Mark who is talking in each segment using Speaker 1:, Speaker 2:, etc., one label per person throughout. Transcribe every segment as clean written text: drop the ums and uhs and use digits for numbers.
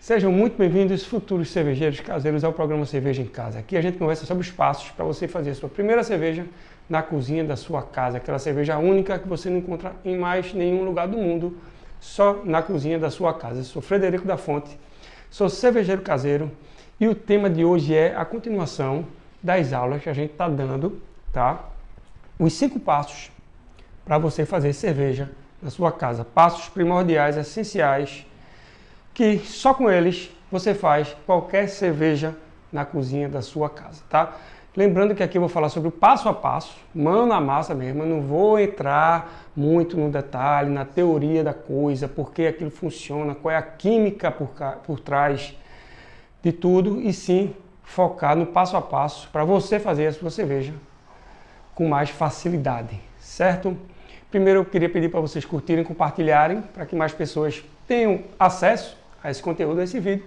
Speaker 1: Sejam muito bem-vindos, futuros cervejeiros caseiros, ao programa Cerveja em Casa. Aqui a gente conversa sobre os passos para você fazer a sua primeira cerveja na cozinha da sua casa. Aquela cerveja única que você não encontra em mais nenhum lugar do mundo, só na cozinha da sua casa. Eu sou Frederico da Fonte, sou cervejeiro caseiro e o tema de hoje é a continuação das aulas que a gente está dando, tá? Os 5 passos para você fazer cerveja na sua casa. Passos primordiais, essenciais, que só com eles você faz qualquer cerveja na cozinha da sua casa, tá? Lembrando que aqui eu vou falar sobre o passo a passo, mão na massa mesmo, eu não vou entrar muito no detalhe, na teoria da coisa, por que aquilo funciona, qual é a química por trás de tudo, e sim focar no passo a passo para você fazer a sua cerveja com mais facilidade, certo? Primeiro eu queria pedir para vocês curtirem, compartilharem, para que mais pessoas tenham acesso a esse conteúdo, a esse vídeo,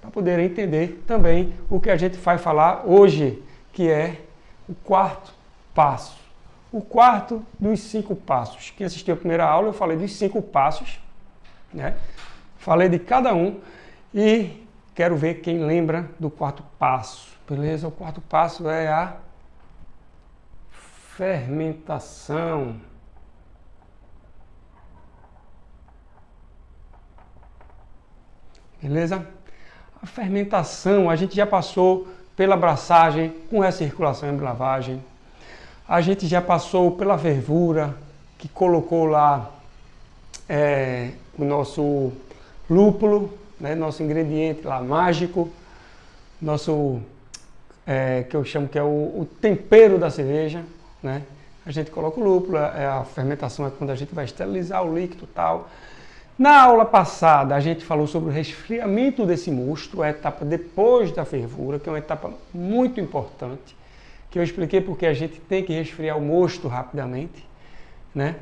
Speaker 1: para poderem entender também o que a gente vai falar hoje, que é o 4º passo. O 4º dos 5 passos. Quem assistiu a primeira aula, eu falei dos 5 passos, né? Falei de cada um e quero ver quem lembra do 4º passo, beleza? O 4º passo é a fermentação. Beleza? A fermentação, a gente já passou pela braçagem com recirculação e lavagem. A gente já passou pela fervura, que colocou lá o nosso lúpulo, né, nosso ingrediente lá mágico, nosso, que eu chamo que é o tempero da cerveja, né? A gente coloca o lúpulo, a fermentação é quando a gente vai esterilizar o líquido e tal. Na aula passada, a gente falou sobre o resfriamento desse mosto, a etapa depois da fervura, que é uma etapa muito importante, que eu expliquei porque a gente tem que resfriar o mosto rapidamente, né?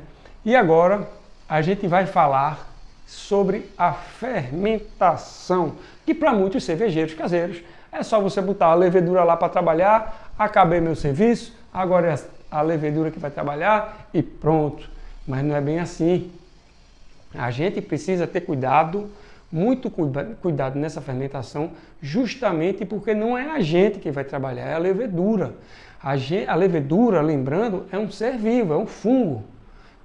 Speaker 1: E agora, a gente vai falar sobre a fermentação, que para muitos cervejeiros caseiros, é só você botar a levedura lá para trabalhar, acabei meu serviço, agora é a levedura que vai trabalhar e pronto. Mas não é bem assim. A gente precisa ter cuidado, muito cuidado nessa fermentação, justamente porque não é a gente que vai trabalhar, é a levedura. A levedura, lembrando, é um ser vivo, é um fungo,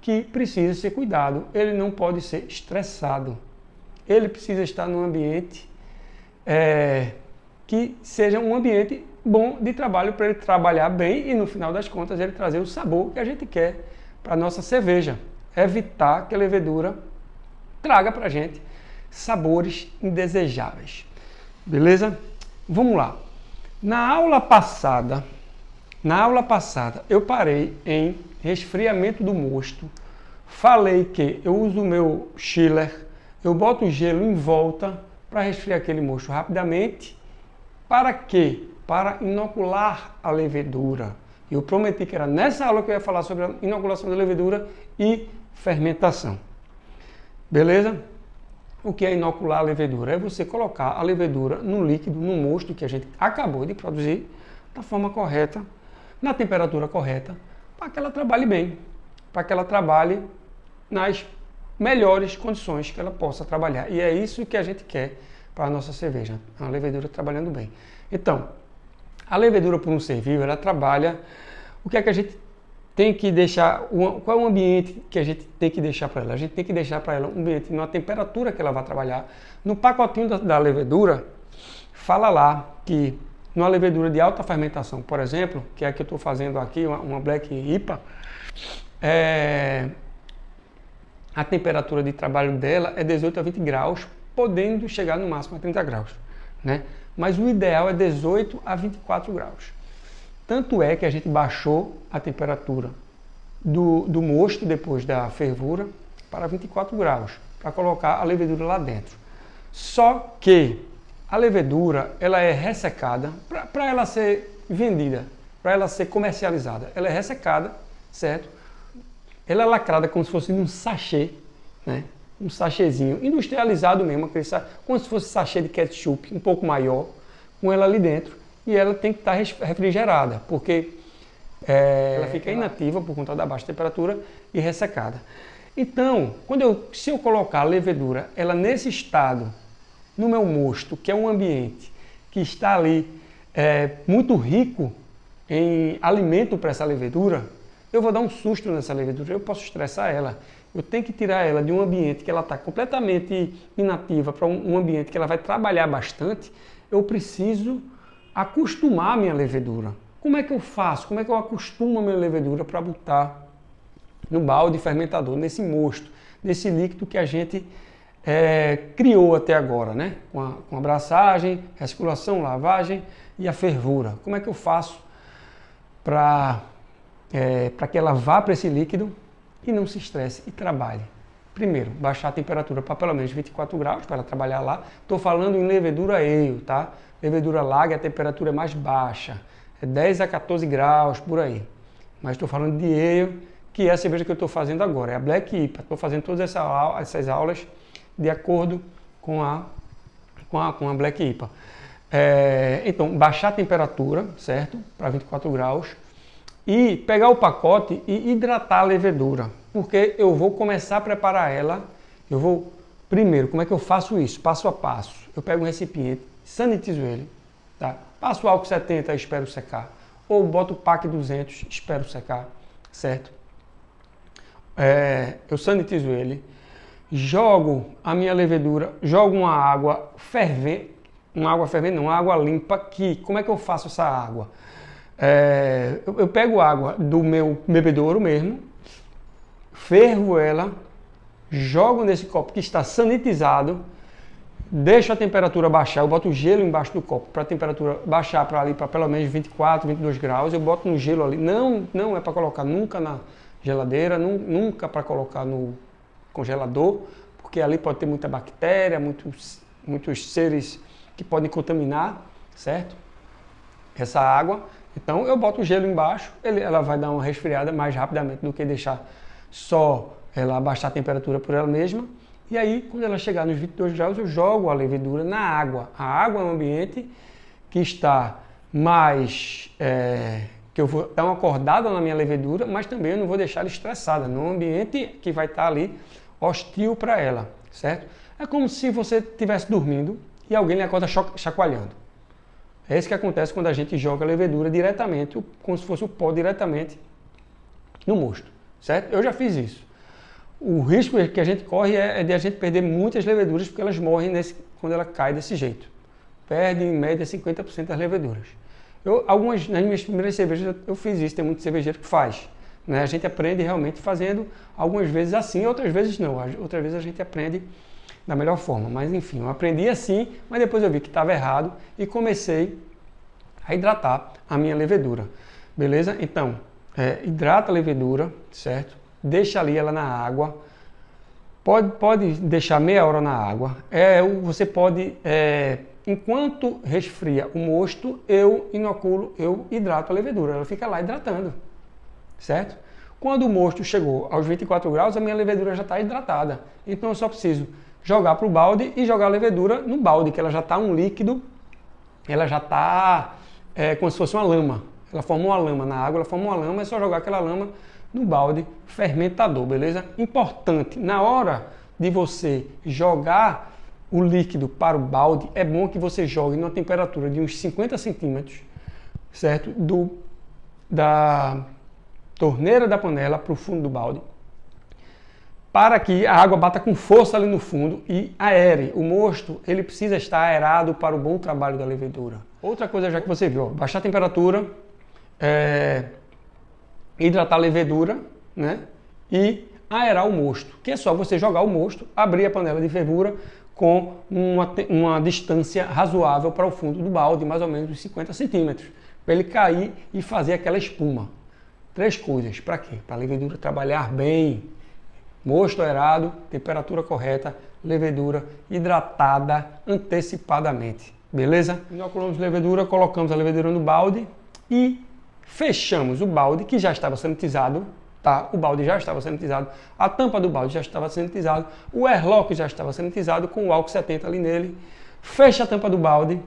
Speaker 1: que precisa ser cuidado. Ele não pode ser estressado. Ele precisa estar num ambiente que seja um ambiente bom de trabalho para ele trabalhar bem e, no final das contas, ele trazer o sabor que a gente quer para a nossa cerveja. Evitar que a levedura traga para a gente sabores indesejáveis. Beleza? Vamos lá. Na aula passada, eu parei em resfriamento do mosto. Falei que eu uso o meu chiller, eu boto o gelo em volta para resfriar aquele mosto rapidamente. Para quê? Para inocular a levedura. Eu prometi que era nessa aula que eu ia falar sobre a inoculação da levedura e fermentação. Beleza? O que é inocular a levedura? É você colocar a levedura no líquido, no mosto que a gente acabou de produzir, da forma correta, na temperatura correta, para que ela trabalhe bem, para que ela trabalhe nas melhores condições que ela possa trabalhar. E é isso que a gente quer para a nossa cerveja, a levedura trabalhando bem. Então, a levedura, por um ser vivo, ela trabalha. O que é que a gente tem que deixar, qual é o ambiente que a gente tem que deixar para ela? A gente tem que deixar para ela um ambiente numa temperatura que ela vai trabalhar. No pacotinho da levedura, fala lá que numa levedura de alta fermentação, por exemplo, que é a que eu estou fazendo aqui, uma Black IPA, a temperatura de trabalho dela é 18 a 20 graus, podendo chegar no máximo a 30 graus, né? Mas o ideal é 18 a 24 graus. Tanto é que a gente baixou a temperatura do mosto depois da fervura para 24 graus, para colocar a levedura lá dentro. Só que a levedura, ela é ressecada, para ela ser vendida, para ela ser comercializada, ela é ressecada, certo? Ela é lacrada como se fosse um sachê, né? Um sachêzinho, industrializado mesmo, como se fosse sachê de ketchup, um pouco maior, com ela ali dentro. E ela tem que estar refrigerada, porque ela fica inativa por conta da baixa temperatura e ressecada. Então, se eu colocar a levedura, ela nesse estado no meu mosto, que é um ambiente que está ali muito rico em alimento para essa levedura, eu vou dar um susto nessa levedura, eu posso estressar ela. Eu tenho que tirar ela de um ambiente que ela está completamente inativa para um ambiente que ela vai trabalhar bastante. Eu preciso acostumar a minha levedura. Como é que eu faço? Como é que eu acostumo a minha levedura para botar no balde fermentador, nesse mosto, nesse líquido que a gente criou até agora, né? Com a abraçagem, recirculação, lavagem e a fervura. Como é que eu faço para que ela vá para esse líquido e não se estresse e trabalhe? Primeiro, baixar a temperatura para pelo menos 24 graus para ela trabalhar lá. Estou falando em levedura ale, tá? Levedura lager, a temperatura é mais baixa, é 10 a 14 graus por aí. Mas estou falando de ale, que é a cerveja que eu estou fazendo agora, é a Black IPA. Estou fazendo todas essas aulas de acordo com a Black IPA. Então, baixar a temperatura, certo? Para 24 graus. E pegar o pacote e hidratar a levedura, porque eu vou começar a preparar ela. Primeiro, como é que eu faço isso? Passo a passo. Eu pego um recipiente, sanitizo ele, tá? Passo o álcool 70 e espero secar. Ou boto o PAC 200 e espero secar, certo? Eu sanitizo ele, jogo a minha levedura, jogo uma água fervente, uma água limpa aqui. Como é que eu faço essa água? Eu pego água do meu bebedouro mesmo, fervo ela, jogo nesse copo que está sanitizado, deixo a temperatura baixar, eu boto o gelo embaixo do copo para a temperatura baixar para ali para pelo menos 24, 22 graus, eu boto no gelo ali, não é para colocar nunca na geladeira, nunca para colocar no congelador, porque ali pode ter muita bactéria, muitos seres que podem contaminar, certo? Essa água. Então eu boto o gelo embaixo, ela vai dar uma resfriada mais rapidamente do que deixar só ela abaixar a temperatura por ela mesma. E aí, quando ela chegar nos 22 graus, eu jogo a levedura na água. A água é um ambiente que está mais... que eu vou dar uma acordada na minha levedura, mas também eu não vou deixar ela estressada. Num ambiente que vai estar ali hostil para ela, certo? É como se você estivesse dormindo e alguém lhe acorda chacoalhando. É isso que acontece quando a gente joga a levedura diretamente, como se fosse o pó diretamente no mosto, certo? Eu já fiz isso. O risco que a gente corre é de a gente perder muitas leveduras, porque elas morrem quando ela cai desse jeito. Perde em média 50% das leveduras. Nas minhas primeiras cervejas eu fiz isso, tem muito cervejeiro que faz. Né? A gente aprende realmente fazendo algumas vezes assim, outras vezes não. Outras vezes a gente aprende da melhor forma. Mas enfim, eu aprendi assim, mas depois eu vi que estava errado e comecei a hidratar a minha levedura. Beleza? Então, hidrata a levedura, certo? Deixa ali ela na água. Pode deixar meia hora na água. Você pode, enquanto resfria o mosto, eu hidrato a levedura. Ela fica lá hidratando, certo? Quando o mosto chegou aos 24 graus, a minha levedura já está hidratada. Então eu só preciso jogar para o balde e jogar a levedura no balde, que ela já está um líquido, ela já está como se fosse uma lama. Ela forma uma lama na água, ela forma uma lama, é só jogar aquela lama no balde fermentador, beleza? Importante, na hora de você jogar o líquido para o balde, é bom que você jogue numa temperatura de uns 50 centímetros, certo? Da torneira da panela para o fundo do balde, para que a água bata com força ali no fundo e aere. O mosto, ele precisa estar aerado para o bom trabalho da levedura. Outra coisa, já que você viu, baixar a temperatura, hidratar a levedura, né? E aerar o mosto, que é só você jogar o mosto, abrir a panela de fervura com uma distância razoável para o fundo do balde, mais ou menos uns 50 centímetros, para ele cair e fazer aquela espuma. 3 coisas, para quê? Para a levedura trabalhar bem. Mosto aerado, temperatura correta, levedura hidratada antecipadamente. Beleza? Inoculamos levedura, colocamos a levedura no balde e fechamos o balde, que já estava sanitizado, tá? O balde já estava sanitizado, a tampa do balde já estava sanitizado, o airlock já estava sanitizado com o álcool 70 ali nele. Fecha a tampa do balde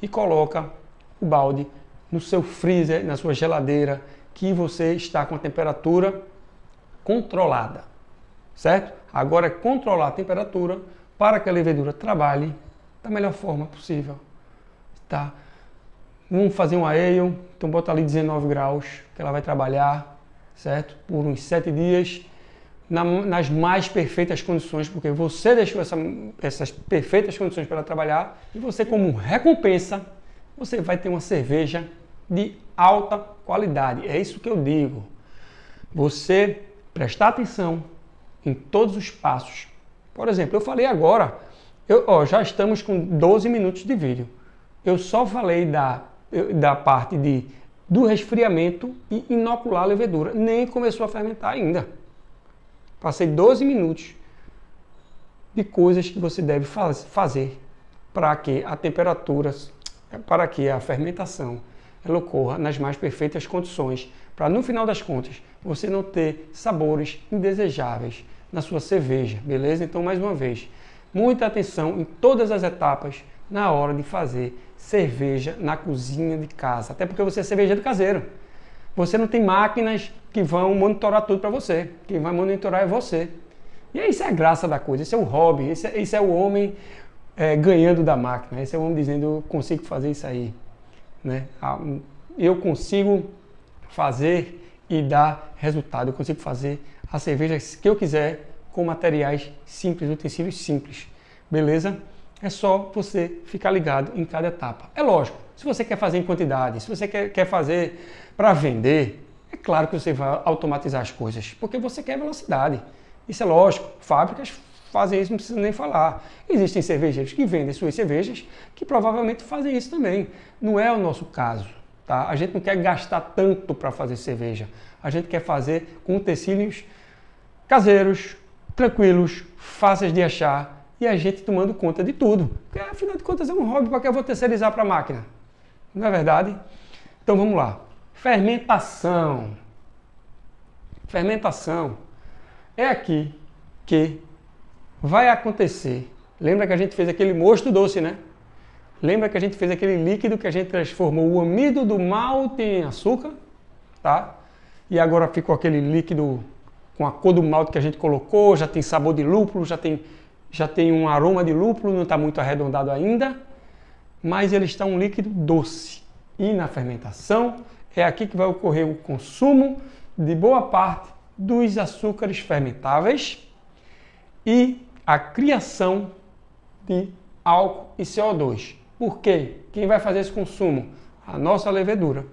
Speaker 1: e coloca o balde no seu freezer, na sua geladeira, que você está com a temperatura controlada, certo? Agora é controlar a temperatura para que a levedura trabalhe da melhor forma possível, tá? Vamos fazer um ale, então bota ali 19 graus, que ela vai trabalhar, certo? Por uns 7 dias, nas mais perfeitas condições, porque você deixou essas perfeitas condições para ela trabalhar, e você, como recompensa, você vai ter uma cerveja de alta qualidade. É isso que eu digo. Você prestar atenção em todos os passos. Por exemplo, eu falei agora, já estamos com 12 minutos de vídeo. Eu só falei da parte do resfriamento e inocular a levedura. Nem começou a fermentar ainda. Passei 12 minutos de coisas que você deve fazer para que a temperatura, para que a fermentação ela ocorra nas mais perfeitas condições, para no final das contas você não ter sabores indesejáveis na sua cerveja, beleza? Então, mais uma vez, muita atenção em todas as etapas na hora de fazer cerveja na cozinha de casa, até porque você é cervejeiro caseiro. Você não tem máquinas que vão monitorar tudo para você, quem vai monitorar é você. E isso é a graça da coisa, esse é o hobby, esse é o homem ganhando da máquina, esse é o homem dizendo, eu consigo fazer isso aí, né? Eu consigo fazer e dar resultado, eu consigo fazer a cerveja que eu quiser com materiais simples, utensílios simples, beleza? É só você ficar ligado em cada etapa. É lógico, se você quer fazer em quantidade, se você quer fazer para vender, é claro que você vai automatizar as coisas, porque você quer velocidade. Isso é lógico, fábricas fazem isso, não precisa nem falar. Existem cervejeiros que vendem suas cervejas que provavelmente fazem isso também. Não é o nosso caso, tá? A gente não quer gastar tanto para fazer cerveja. A gente quer fazer com utensílios caseiros, tranquilos, fáceis de achar e a gente tomando conta de tudo. Porque afinal de contas é um hobby, para que eu vou terceirizar para a máquina? Não é verdade? Então vamos lá. Fermentação. Fermentação é aqui que vai acontecer. Lembra que a gente fez aquele mosto doce, né? Lembra que a gente fez aquele líquido que a gente transformou o amido do malte em açúcar, tá? E agora ficou aquele líquido com a cor do malte que a gente colocou, já tem sabor de lúpulo, já tem um aroma de lúpulo, não está muito arredondado ainda, mas ele está um líquido doce. E na fermentação é aqui que vai ocorrer o consumo de boa parte dos açúcares fermentáveis e a criação de álcool e CO2. Por quê? Quem vai fazer esse consumo? A nossa levedura.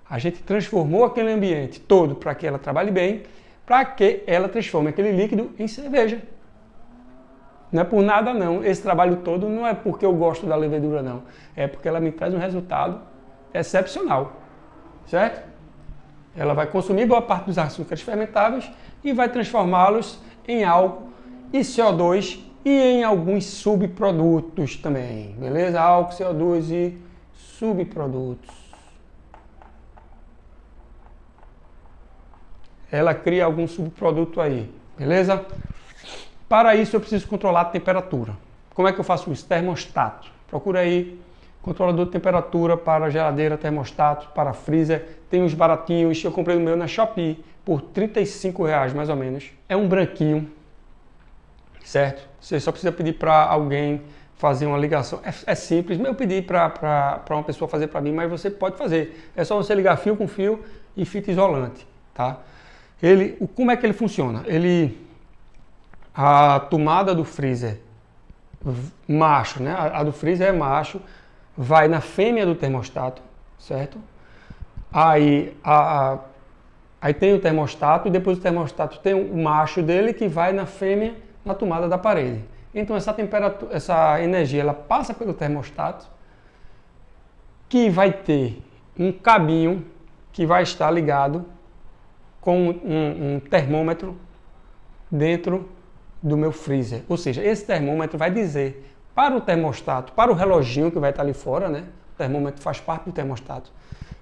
Speaker 1: A gente transformou aquele ambiente todo para que ela trabalhe bem, para que ela transforme aquele líquido em cerveja. Não é por nada não, esse trabalho todo não é porque eu gosto da levedura não, é porque ela me traz um resultado excepcional, certo? Ela vai consumir boa parte dos açúcares fermentáveis e vai transformá-los em álcool e CO2 e em alguns subprodutos também, beleza? Álcool, CO2 e subprodutos. Ela cria algum subproduto aí, beleza? Para isso eu preciso controlar a temperatura. Como é que eu faço isso? Termostato. Procura aí, controlador de temperatura para geladeira, termostato, para freezer. Tem uns baratinhos, eu comprei o meu na Shopee por R$35 mais ou menos. É um branquinho, certo? Você só precisa pedir para alguém fazer uma ligação. É simples, eu pedi para uma pessoa fazer para mim, mas você pode fazer. É só você ligar fio com fio e fita isolante, tá? Como é que ele funciona? A tomada do freezer macho, né? A do freezer é macho, vai na fêmea do termostato, certo? Aí tem o termostato e depois o termostato tem o macho dele que vai na fêmea na tomada da parede. Então essa energia ela passa pelo termostato que vai ter um cabinho que vai estar ligado com um termômetro dentro do meu freezer. Ou seja, esse termômetro vai dizer para o termostato, para o reloginho que vai estar ali fora, né? O termômetro faz parte do termostato.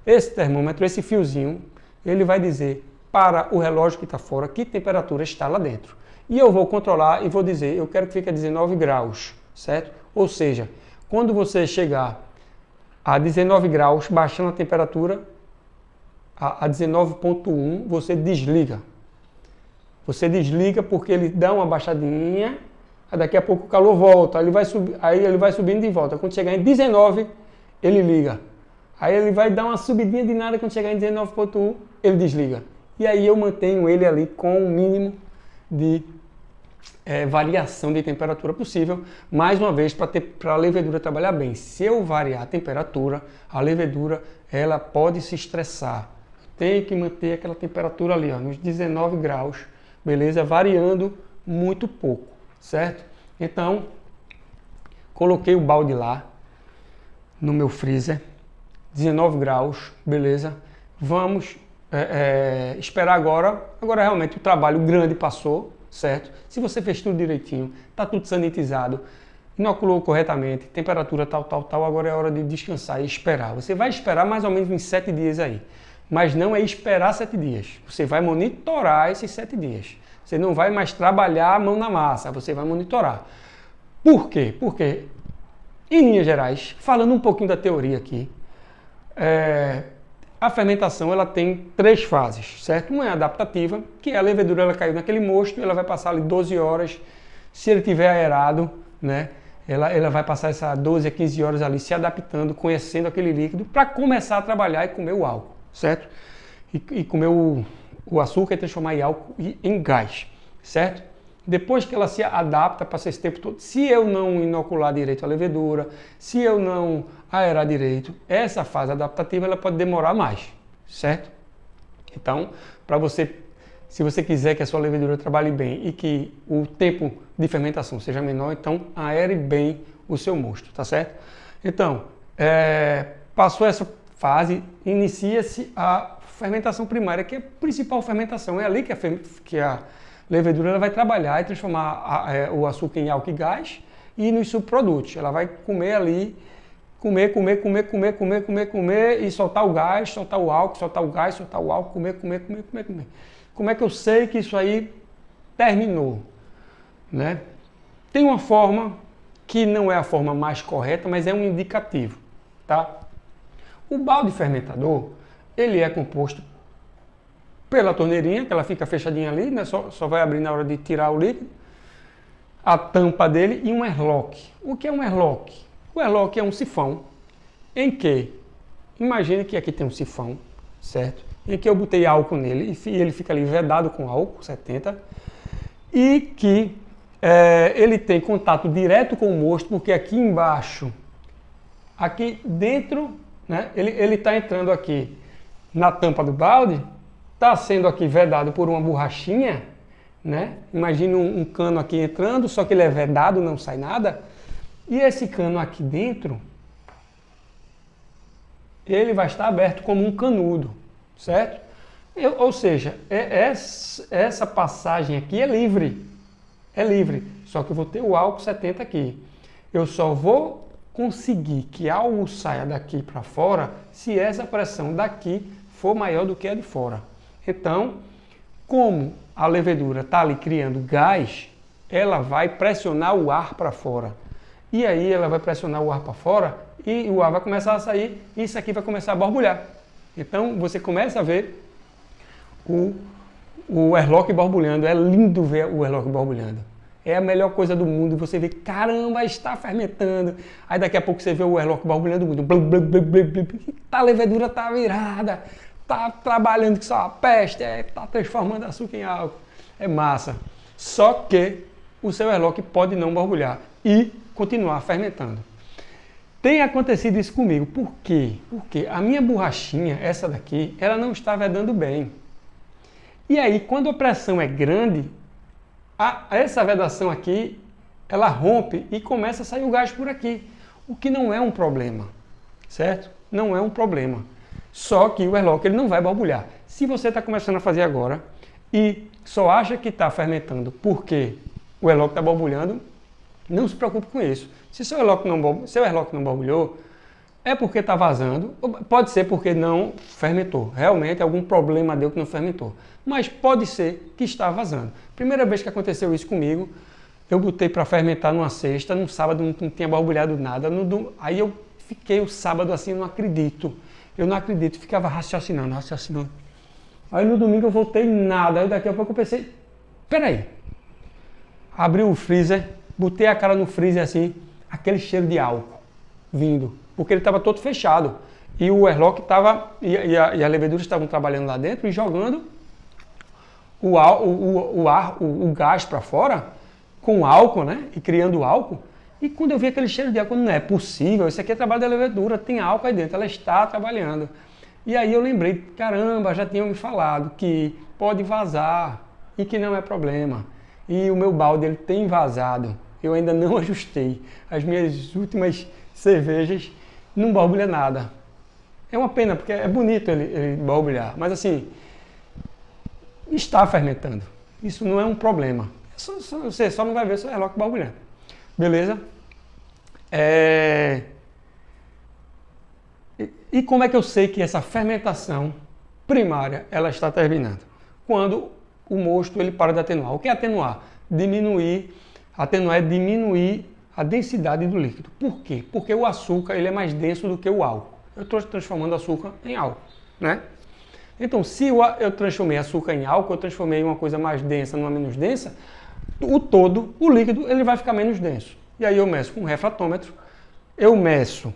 Speaker 1: Esse termômetro, esse fiozinho, ele vai dizer para o relógio que está fora que temperatura está lá dentro. E eu vou controlar e vou dizer, eu quero que fique a 19 graus, certo? Ou seja, quando você chegar a 19 graus, baixando a temperatura a 19,1, você desliga. Você desliga porque ele dá uma baixadinha Aí daqui a pouco o calor volta, aí ele vai subindo de volta. Quando chegar em 19, ele liga. Aí ele vai dar uma subidinha de nada, quando chegar em 19,1, ele desliga. E aí eu mantenho ele ali com o mínimo de variação de temperatura possível, mais uma vez para a levedura trabalhar bem. Se eu variar a temperatura, a levedura ela pode se estressar. Tem que manter aquela temperatura ali, ó, nos 19 graus, beleza? Variando muito pouco, certo? Então, coloquei o balde lá no meu freezer, 19 graus, beleza? Vamos esperar agora. Agora realmente o trabalho grande passou, certo? Se você fez tudo direitinho, tá tudo sanitizado, inoculou corretamente, temperatura tal, agora é hora de descansar e esperar. Você vai esperar mais ou menos uns 7 dias aí. Mas não é esperar 7 dias. Você vai monitorar esses 7 dias. Você não vai mais trabalhar a mão na massa, você vai monitorar. Por quê? Porque, em linhas gerais, falando um pouquinho da teoria aqui, a fermentação ela tem 3 fases, certo? Uma é adaptativa, que é a levedura ela caiu naquele mosto, ela vai passar ali 12 horas, se ele tiver aerado, né? Ela vai passar essas 12 a 15 horas ali se adaptando, conhecendo aquele líquido, para começar a trabalhar e comer o álcool, certo? E comer o açúcar e transformar em álcool em gás, certo? Depois que ela se adapta, passa esse tempo todo, se eu não inocular direito a levedura, se eu não aerar direito, essa fase adaptativa ela pode demorar mais, certo? Então, se você quiser que a sua levedura trabalhe bem e que o tempo de fermentação seja menor, então aere bem o seu mosto, tá certo? Então, passou essa fase, inicia-se a fermentação primária, que é a principal fermentação. É ali que a levedura ela vai trabalhar e transformar o açúcar em álcool e gás e nos subprodutos. Ela vai comer ali, comer e soltar o gás, soltar o álcool, soltar o gás, soltar o álcool, comer. Como é que eu sei que isso aí terminou? Né? Tem uma forma que não é a forma mais correta, mas é um indicativo, tá? O balde fermentador, ele é composto pela torneirinha, que ela fica fechadinha ali, né? Só vai abrir na hora de tirar o líquido, a tampa dele e um airlock. O que é um airlock? O airlock é um sifão em que, imagine que aqui tem um sifão, certo? Em que eu botei álcool nele e ele fica ali vedado com álcool 70 e que ele tem contato direto com o mosto, porque aqui embaixo, aqui dentro, né, ele está entrando aqui na tampa do balde, está sendo aqui vedado por uma borrachinha, né? Imagina um cano aqui entrando, só que ele é vedado, não sai nada. E esse cano aqui dentro, ele vai estar aberto como um canudo, certo? Ou seja, essa passagem aqui é livre, só que eu vou ter o álcool 70 aqui. Eu só vou conseguir que algo saia daqui para fora se essa pressão daqui for maior do que a de fora. Então, como a levedura está ali criando gás, ela vai pressionar o ar para fora. E aí ela vai pressionar o ar para fora e o ar vai começar a sair e isso aqui vai começar a borbulhar. Então você começa a ver o airlock borbulhando. É lindo ver o airlock borbulhando. É a melhor coisa do mundo. Você vê, caramba, está fermentando. Aí daqui a pouco você vê o airlock borbulhando muito. A levedura está virada. Está trabalhando que só a peste. Está transformando açúcar em álcool. É massa. Só que o seu airlock pode não borbulhar e continuar fermentando. Tem acontecido isso comigo. Por quê? Porque a minha borrachinha, essa daqui, ela não está vedando bem. E aí, quando a pressão é grande, essa vedação aqui, ela rompe e começa a sair o gás por aqui. O que não é um problema, certo? Não é um problema. Só que o airlock ele não vai borbulhar. Se você está começando a fazer agora e só acha que está fermentando porque o airlock está borbulhando, não se preocupe com isso. Se seu airlock não borbulhou, é porque está vazando, pode ser porque não fermentou. Realmente, algum problema deu que não fermentou. Mas pode ser que está vazando. Primeira vez que aconteceu isso comigo, eu botei para fermentar numa sexta, num sábado não tinha borbulhado nada. Aí eu fiquei o sábado assim, não acredito. Eu não acredito, ficava raciocinando. Aí no domingo eu voltei nada. Aí daqui a pouco eu pensei, peraí. Abri o freezer, botei a cara no freezer assim, aquele cheiro de álcool vindo, porque ele estava todo fechado. E o airlock estava, e as leveduras estavam trabalhando lá dentro e jogando o gás para fora com álcool, né? E criando álcool. E quando eu vi aquele cheiro de álcool, não é possível, isso aqui é trabalho da levedura, tem álcool aí dentro, ela está trabalhando. E aí eu lembrei, caramba, já tinham me falado que pode vazar e que não é problema. E o meu balde ele tem vazado, eu ainda não ajustei. As minhas últimas cervejas não borbulha nada. É uma pena, porque é bonito ele borbulhar, mas assim, está fermentando. Isso não é um problema. Você só não vai ver o seu airlock borbulhando. Beleza? E como é que eu sei que essa fermentação primária ela está terminando? Quando o mosto ele para de atenuar. O que é atenuar? Diminuir. Atenuar é diminuir a densidade do líquido. Por quê? Porque o açúcar ele é mais denso do que o álcool. Eu estou transformando açúcar em álcool, né? Então, se eu transformei açúcar em álcool, eu transformei uma coisa mais densa numa menos densa, o líquido, ele vai ficar menos denso. E aí eu meço com um refratômetro, eu meço,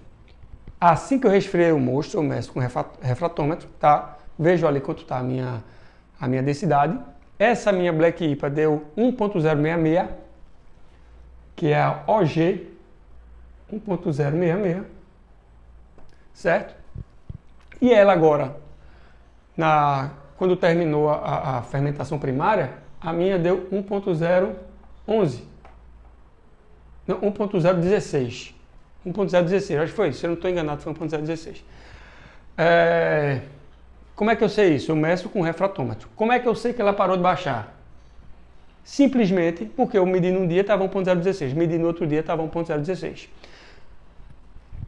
Speaker 1: assim que eu resfriei o mosto, eu meço com refratômetro, tá? Vejo ali quanto está a minha densidade. Essa minha Black IPA deu 1.066, que é a OG 1.066, certo? E ela agora, quando terminou a fermentação primária, a minha deu 1.011. Não, 1.016. 1.016, acho que foi isso. Se eu não estou enganado, foi 1.016. Como é que eu sei isso? Eu meço com refratômetro. Como é que eu sei que ela parou de baixar? Simplesmente porque eu medi num dia estava 1.016, medi no outro dia estava 1.016.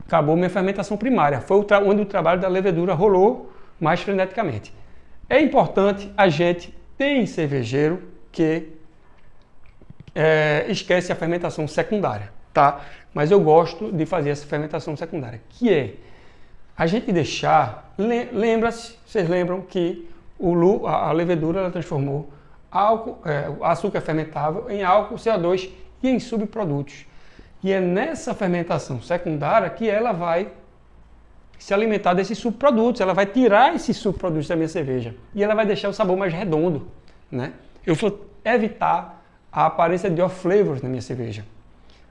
Speaker 1: Acabou minha fermentação primária. Foi onde o trabalho da levedura rolou mais freneticamente. É importante, tem cervejeiro que esquece a fermentação secundária, tá? Mas eu gosto de fazer essa fermentação secundária, que é a gente deixar, vocês lembram que a levedura ela transformou açúcar fermentável em álcool, CO2 e em subprodutos. E é nessa fermentação secundária que ela vai se alimentar desses subprodutos, ela vai tirar esses subprodutos da minha cerveja e ela vai deixar o sabor mais redondo, né? Eu vou evitar a aparência de off flavors na minha cerveja.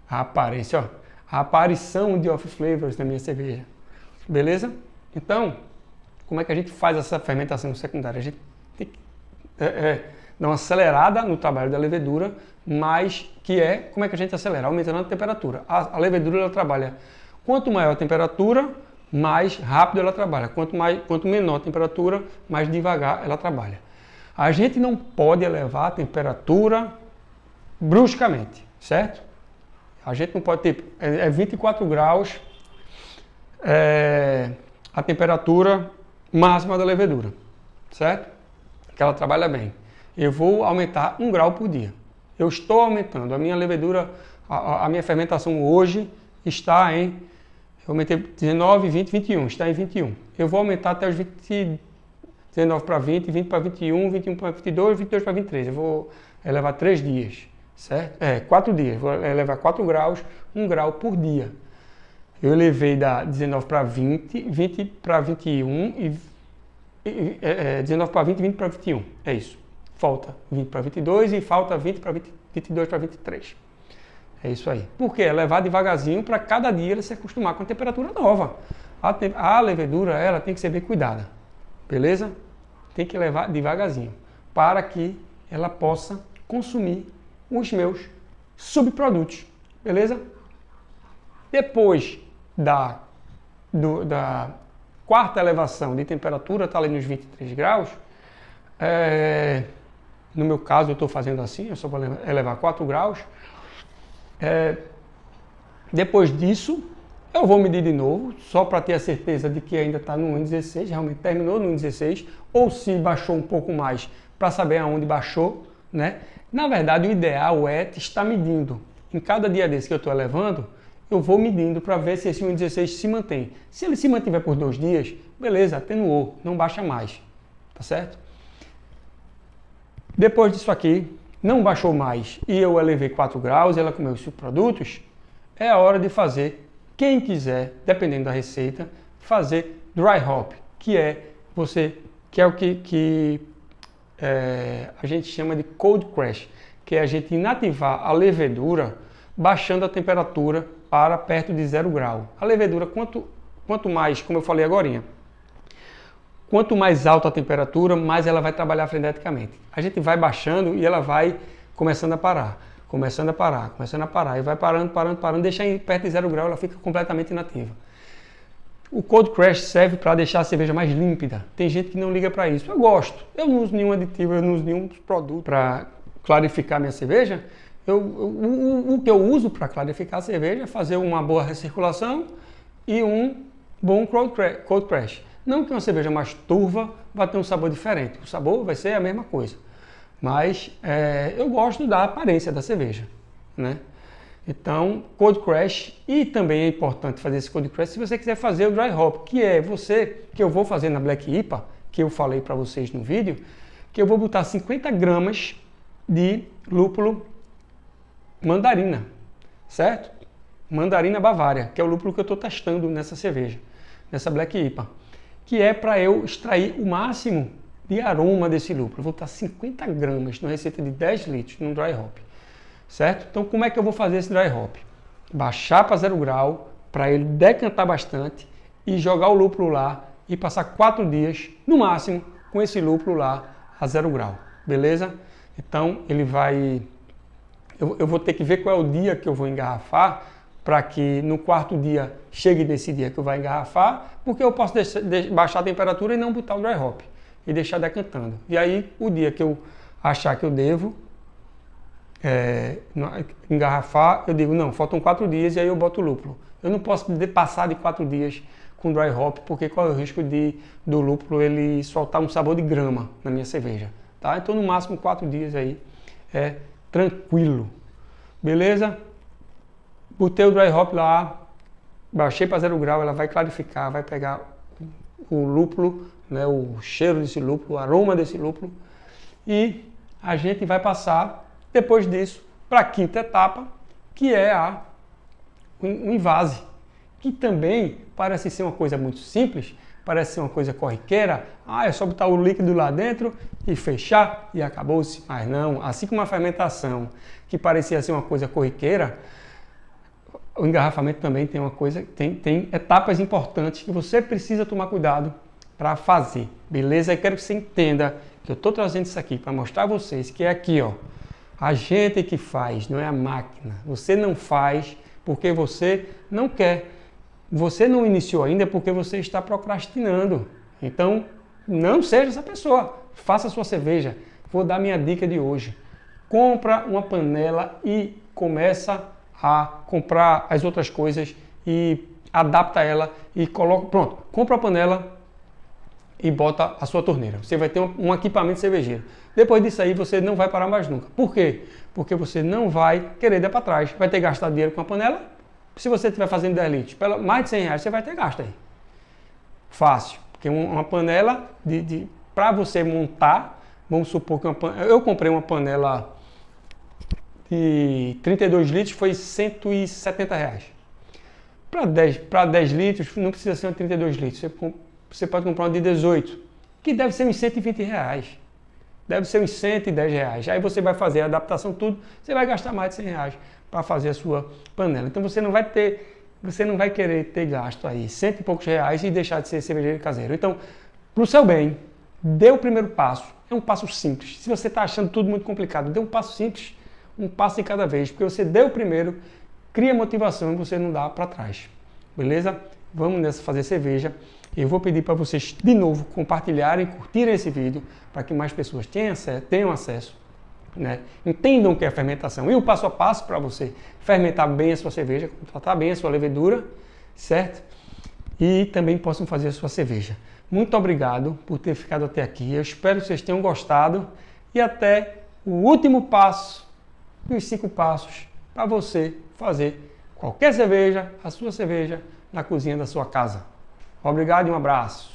Speaker 1: A aparição de off flavors na minha cerveja. Beleza? Então, como é que a gente faz essa fermentação secundária? A gente tem que dar uma acelerada no trabalho da levedura, mas como é que a gente acelera? Aumentando a temperatura. A levedura ela trabalha, quanto maior a temperatura, mais rápido ela trabalha. Quanto menor a temperatura, mais devagar ela trabalha. A gente não pode elevar a temperatura bruscamente, certo? A gente não pode ter, 24 graus a temperatura máxima da levedura, certo? Que ela trabalha bem. Eu vou aumentar 1 grau por dia. Eu estou aumentando. A minha levedura, a minha fermentação hoje está em, eu aumentei 19, 20, 21, está em 21. Eu vou aumentar até os 19 para 20, 20 para 21, 21 para 22, 22 para 23. Eu vou elevar 3 dias, certo? 4 dias. Vou elevar 4 graus, 1 grau por dia. Eu elevei da 19 para 20, 20 para 21 19 para 20, 20 para 21. É isso. Falta 20 para 22 e falta 20 para 22 para 23. É isso aí. Porque é levar devagarzinho para cada dia ele se acostumar com a temperatura nova. A levedura ela tem que ser bem cuidada. Beleza? Tem que levar devagarzinho para que ela possa consumir os meus subprodutos. Beleza? Depois da quarta elevação de temperatura, está ali nos 23 graus. No meu caso, eu estou fazendo assim, eu só vou elevar 4 graus. Depois disso, eu vou medir de novo, só para ter a certeza de que ainda está no 1,16, realmente terminou no 1,16, ou se baixou um pouco mais, para saber aonde baixou, né? Na verdade, o ideal é estar medindo. Em cada dia desse que eu estou elevando, eu vou medindo para ver se esse 1,16 se mantém. Se ele se mantiver por 2 dias, beleza, atenuou, não baixa mais, tá certo? Depois disso aqui, não baixou mais e eu elevei 4 graus e ela comeu os subprodutos, é a hora de fazer, quem quiser, dependendo da receita, fazer dry hop, que é o que a gente chama de cold crash, que é a gente inativar a levedura baixando a temperatura para perto de 0 grau. A levedura, quanto mais, como eu falei agorinha, quanto mais alta a temperatura, mais ela vai trabalhar freneticamente. A gente vai baixando e ela vai começando a parar, e vai parando, deixa em perto de 0 grau, ela fica completamente inativa. O cold crash serve para deixar a cerveja mais límpida. Tem gente que não liga para isso. Eu gosto. Eu não uso nenhum aditivo, eu não uso nenhum produto para clarificar minha cerveja. O que eu uso para clarificar a cerveja é fazer uma boa recirculação e um bom cold crash. Não que uma cerveja mais turva vai ter um sabor diferente. O sabor vai ser a mesma coisa. Mas eu gosto da aparência da cerveja, né? Então, cold crash, e também é importante fazer esse cold crash se você quiser fazer o dry hop, que eu vou fazer na Black IPA, que eu falei para vocês no vídeo, que eu vou botar 50 gramas de lúpulo mandarina, certo? Mandarina Bavária, que é o lúpulo que eu estou testando nessa cerveja, nessa Black IPA, que é para eu extrair o máximo de aroma desse lúpulo. Eu vou botar 50 gramas numa receita de 10 litros no dry hop. Certo? Então, como é que eu vou fazer esse dry hop? Baixar para 0 grau, para ele decantar bastante e jogar o lúpulo lá e passar 4 dias, no máximo, com esse lúpulo lá a 0 grau. Beleza? Então, ele vai... Eu vou ter que ver qual é o dia que eu vou engarrafar, para que no 4º dia chegue nesse dia que eu vou engarrafar, porque eu posso baixar a temperatura e não botar o dry hop e deixar decantando. E aí, o dia que eu achar que eu devo engarrafar, eu digo, não, faltam 4 dias e aí eu boto o lúpulo. Eu não posso passar de 4 dias com dry hop, porque qual é o risco do lúpulo ele soltar um sabor de grama na minha cerveja, tá? Então no máximo 4 dias aí é tranquilo, beleza? Botei o dry hop lá, baixei para 0 grau, ela vai clarificar, vai pegar o lúpulo, né, o cheiro desse lúpulo, o aroma desse lúpulo, e a gente vai passar depois disso para a 5ª etapa, que é o invase, que também parece ser uma coisa muito simples, parece ser uma coisa corriqueira. É só botar o líquido lá dentro e fechar e acabou-se. Mas não, assim como a fermentação, que parecia ser uma coisa corriqueira, o engarrafamento também tem uma coisa, tem etapas importantes que você precisa tomar cuidado para fazer, beleza? Eu quero que você entenda que eu estou trazendo isso aqui para mostrar a vocês que é aqui, ó. A gente que faz, não é a máquina. Você não faz porque você não quer. Você não iniciou ainda porque você está procrastinando. Então, não seja essa pessoa. Faça a sua cerveja. Vou dar minha dica de hoje. Compra uma panela e começa a comprar as outras coisas e adapta ela e coloca... Pronto, compra a panela e bota a sua torneira. Você vai ter um equipamento cervejeiro. Depois disso aí, você não vai parar mais nunca. Por quê? Porque você não vai querer dar para trás. Vai ter gastado dinheiro com a panela. Se você estiver fazendo 10 litros, mais de 100 reais, você vai ter gasto aí. Fácil. Porque uma panela, para você montar, vamos supor que eu comprei uma panela de 32 litros, foi 170 reais. Para 10 litros, não precisa ser uma 32 litros. Você pode comprar uma de 18, que deve ser uns 120 reais. Deve ser uns 110 reais. Aí você vai fazer a adaptação, tudo, você vai gastar mais de 100 reais para fazer a sua panela. Então você não vai querer ter gasto aí 100 e poucos reais e deixar de ser cervejeiro caseiro. Então, para o seu bem, dê o primeiro passo. É um passo simples. Se você está achando tudo muito complicado, dê um passo simples, um passo de cada vez. Porque você deu o primeiro, cria motivação e você não dá para trás. Beleza? Vamos nessa fazer cerveja. Eu vou pedir para vocês, de novo, compartilharem, curtirem esse vídeo, para que mais pessoas tenham acesso, né? Entendam o que é fermentação e o passo a passo para você fermentar bem a sua cerveja, tratar bem a sua levedura, certo? E também possam fazer a sua cerveja. Muito obrigado por ter ficado até aqui. Eu espero que vocês tenham gostado e até o último passo, os 5 passos para você fazer qualquer cerveja, a sua cerveja, na cozinha da sua casa. Obrigado e um abraço.